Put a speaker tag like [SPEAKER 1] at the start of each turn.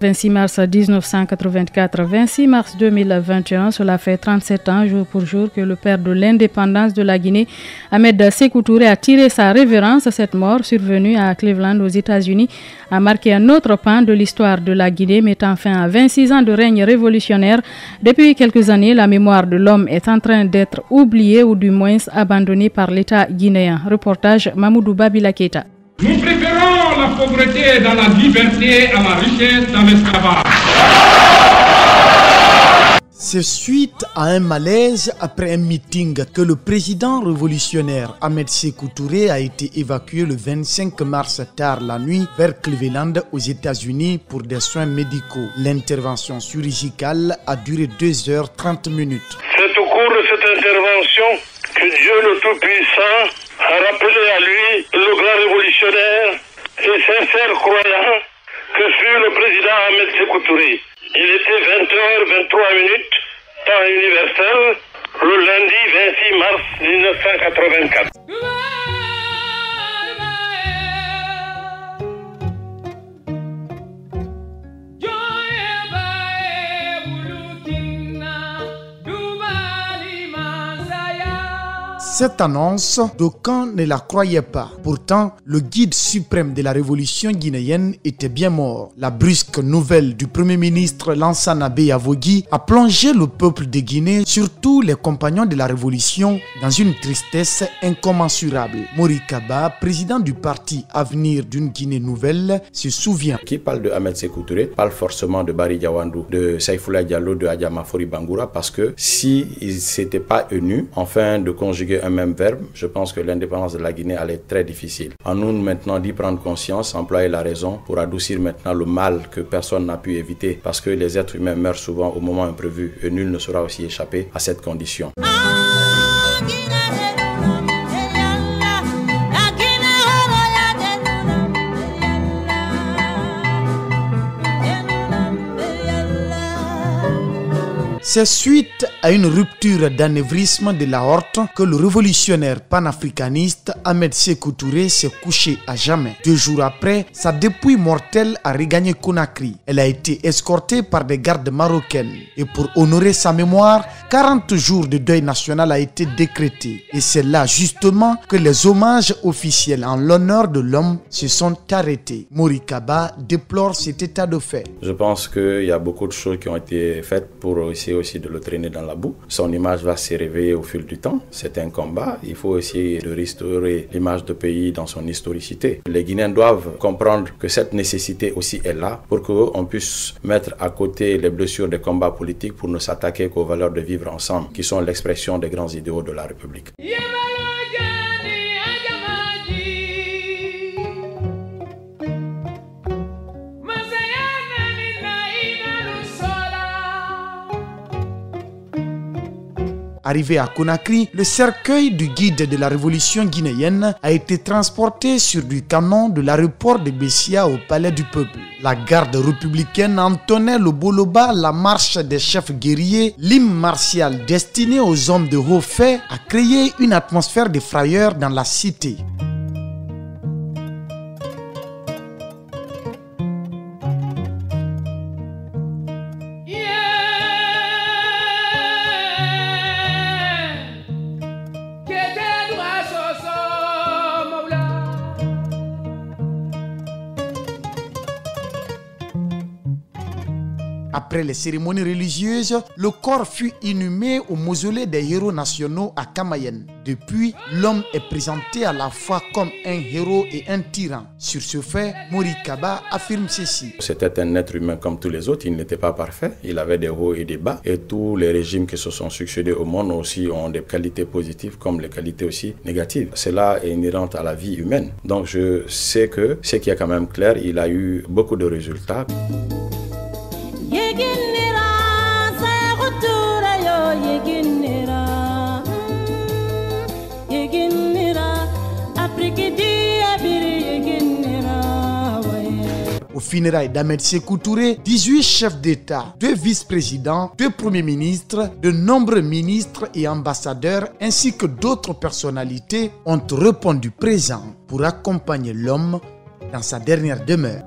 [SPEAKER 1] 26 mars 1984, 26 mars 2021, cela fait 37 ans jour pour jour que le père de l'indépendance de la Guinée, Ahmed Sékou Touré, a tiré sa révérence. Cette mort survenue à Cleveland aux États-Unis a marqué un autre pan de l'histoire de la Guinée, mettant fin à 26 ans de règne révolutionnaire. Depuis quelques années, la mémoire de l'homme est en train d'être oubliée ou du moins abandonnée par l'État guinéen. Reportage Mamoudou Babila Keita.
[SPEAKER 2] Nous préférons la pauvreté dans la liberté à la richesse dans l'esclavage.
[SPEAKER 3] C'est suite à un malaise après un meeting que le président révolutionnaire Ahmed Sékou Touré a été évacué le 25 mars tard la nuit vers Cleveland aux États-Unis pour des soins médicaux. L'intervention chirurgicale a duré 2h30.
[SPEAKER 4] C'est au cours de cette intervention que Dieu le Tout-Puissant a rappelé à lui le grand révolutionnaire et sincère croyant que fut le président Ahmed Sékou Touré. Il était 20h23, temps universel, le lundi 26 mars 1984.
[SPEAKER 3] Cette annonce, d'aucuns ne la croyaient pas. Pourtant, le guide suprême de la révolution guinéenne était bien mort. La brusque nouvelle du premier ministre Lansana Beyavougui a plongé le peuple de Guinée, surtout les compagnons de la révolution, dans une tristesse incommensurable. Mori Kaba, président du parti Avenir d'une Guinée nouvelle, se souvient.
[SPEAKER 5] Qui parle de Ahmed Sékou Touré parle forcément de Bari Diawandou, de Saïfoula Diallo, de Adjama Fori Bangoura, parce que s'ils ne s'étaient pas unis, enfin de conjuguer un même verbe, je pense que l'indépendance de la Guinée allait être très difficile. En nous maintenant d'y prendre conscience, employer la raison pour adoucir maintenant le mal que personne n'a pu éviter, parce que les êtres humains meurent souvent au moment imprévu et nul ne saura aussi échapper à cette condition.
[SPEAKER 3] C'est suite à une rupture d'anévrisme de l'aorte que le révolutionnaire panafricaniste Ahmed Sékou Touré s'est couché à jamais. 2 jours après, sa dépouille mortelle a regagné Conakry. Elle a été escortée par des gardes marocaines. Et pour honorer sa mémoire, 40 jours de deuil national a été décrété. Et c'est là justement que les hommages officiels en l'honneur de l'homme se sont arrêtés. Mori Kaba déplore cet état de fait.
[SPEAKER 5] Je pense qu'il y a beaucoup de choses qui ont été faites pour essayer aussi de le traîner dans la boue. Son image va se réveiller au fil du temps. C'est un combat. Il faut essayer de restaurer l'image du pays dans son historicité. Les Guinéens doivent comprendre que cette nécessité aussi est là pour qu'on puisse mettre à côté les blessures des combats politiques pour ne s'attaquer qu'aux valeurs de vivre ensemble, qui sont l'expression des grands idéaux de la République.
[SPEAKER 3] Arrivé à Conakry, le cercueil du guide de la révolution guinéenne a été transporté sur du canon de l'aéroport de Bessia au palais du peuple. La garde républicaine entonnait le boloba, la marche des chefs guerriers, l'hymne martial destiné aux hommes de haut fait a créé une atmosphère de frayeur dans la cité. Après les cérémonies religieuses, le corps fut inhumé au mausolée des héros nationaux à Camayen. Depuis, l'homme est présenté à la fois comme un héros et un tyran. Sur ce fait, Mori Kaba affirme ceci.
[SPEAKER 5] C'était un être humain comme tous les autres, il n'était pas parfait, il avait des hauts et des bas. Et tous les régimes qui se sont succédés au monde aussi ont des qualités positives comme les qualités aussi négatives. Cela est inhérent à la vie humaine. Donc je sais que ce qui est quand même clair, il a eu beaucoup de résultats.
[SPEAKER 3] Au funérailles d'Ahmed Sékou Touré, 18 chefs d'État, 2 vice-présidents, 2 premiers ministres, de nombreux ministres et ambassadeurs ainsi que d'autres personnalités ont répondu présents pour accompagner l'homme dans sa dernière demeure.